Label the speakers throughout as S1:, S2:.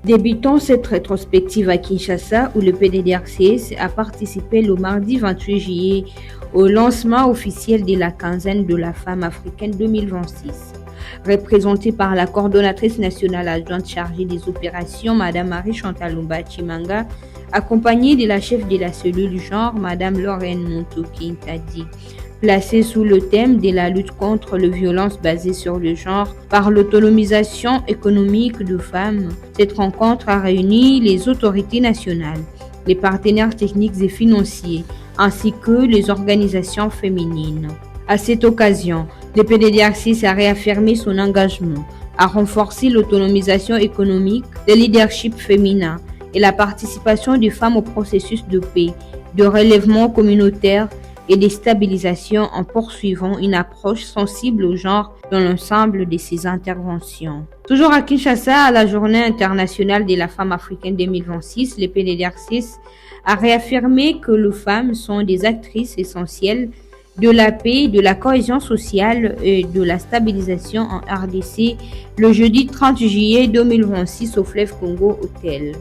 S1: Débutons cette rétrospective à Kinshasa où le PDDRCS a participé le mardi 28 juillet au lancement officiel de la quinzaine de la femme africaine 2026. Représentée par la coordonnatrice nationale adjointe chargée des opérations, Madame Marie-Chantal Lumba-Chimanga, accompagnée de la chef de la cellule genre, Madame Lorraine Montoki-Ntadi. Placée sous le thème de la lutte contre les violences basées sur le genre par l'autonomisation économique de femmes, cette rencontre a réuni les autorités nationales, les partenaires techniques et financiers, ainsi que les organisations féminines. À cette occasion, le PDDRCS a réaffirmé son engagement à renforcer l'autonomisation économique, le leadership féminin et la participation des femmes au processus de paix, de relèvement communautaire et de stabilisation en poursuivant une approche sensible au genre dans l'ensemble de ses interventions. Toujours à Kinshasa, à la Journée internationale de la femme africaine 2026, le PDDRCS a réaffirmé que les femmes sont des actrices essentielles de la paix, de la cohésion sociale et de la stabilisation en RDC le jeudi 30 juillet 2026 au fleuve Congo Hôtel.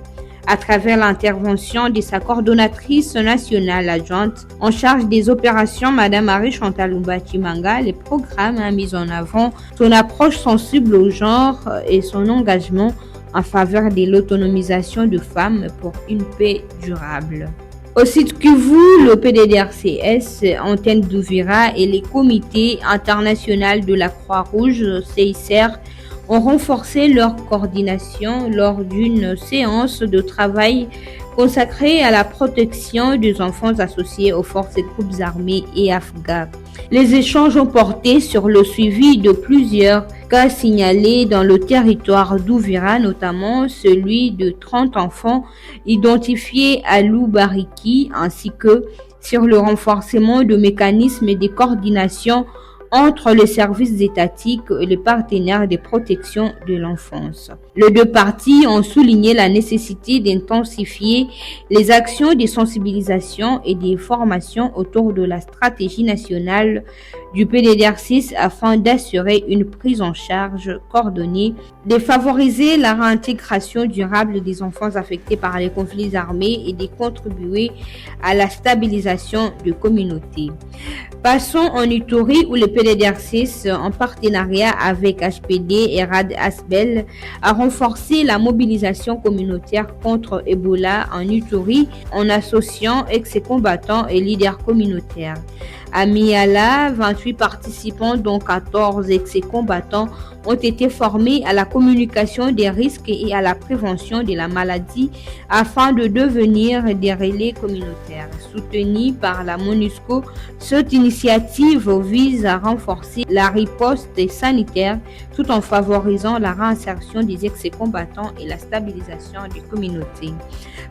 S1: À travers l'intervention de sa coordonnatrice nationale adjointe en charge des opérations, Madame Marie-Chantal Lumba-Chimanga, le programme a mis en avant son approche sensible au genre et son engagement en faveur de l'autonomisation de femmes pour une paix durable. Au site Kivu, le PDDRCS, Antenne d'Ouvira et les comités internationaux de la Croix-Rouge, CICR, ont renforcé leur coordination lors d'une séance de travail consacrée à la protection des enfants associés aux forces et groupes armés et afghans. Les échanges ont porté sur le suivi de plusieurs cas signalés dans le territoire d'Ouvira, notamment celui de 30 enfants identifiés à Loubariki, ainsi que sur le renforcement de mécanismes de coordination entre les services étatiques et les partenaires de protection de l'enfance. Les deux parties ont souligné la nécessité d'intensifier les actions de sensibilisation et de formation autour de la stratégie nationale du PDDRCS afin d'assurer une prise en charge coordonnée, de favoriser la réintégration durable des enfants affectés par les conflits armés et de contribuer à la stabilisation de communautés. Passons en Ituri où le PDDRCS, en partenariat avec HPD et Rad Asbel, a renforcé la mobilisation communautaire contre Ebola en Ituri en associant ex-combattants et leaders communautaires. À Miala, 28 participants, dont 14 ex-combattants, ont été formés à la communication des risques et à la prévention de la maladie afin de devenir des relais communautaires. Soutenue par la MONUSCO, cette initiative vise à renforcer la riposte sanitaire tout en favorisant la réinsertion des ex-combattants et la stabilisation des communautés.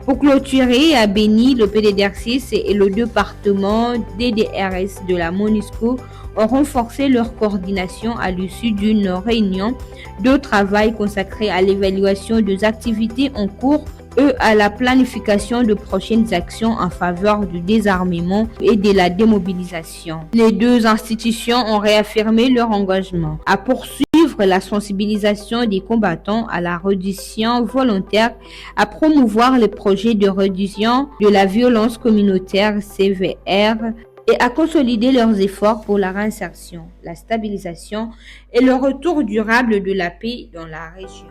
S1: Pour clôturer, à Béni, le PDDRCS et le département DDRS de la MONUSCO ont renforcé leur coordination à l'issue d'une réunion de travail consacrée à l'évaluation des activités en cours et à la planification de prochaines actions en faveur du désarmement et de la démobilisation. Les deux institutions ont réaffirmé leur engagement à poursuivre la sensibilisation des combattants à la reddition volontaire, à promouvoir les projets de reddition de la violence communautaire CVR et à consolider leurs efforts pour la réinsertion, la stabilisation et le retour durable de la paix dans la région.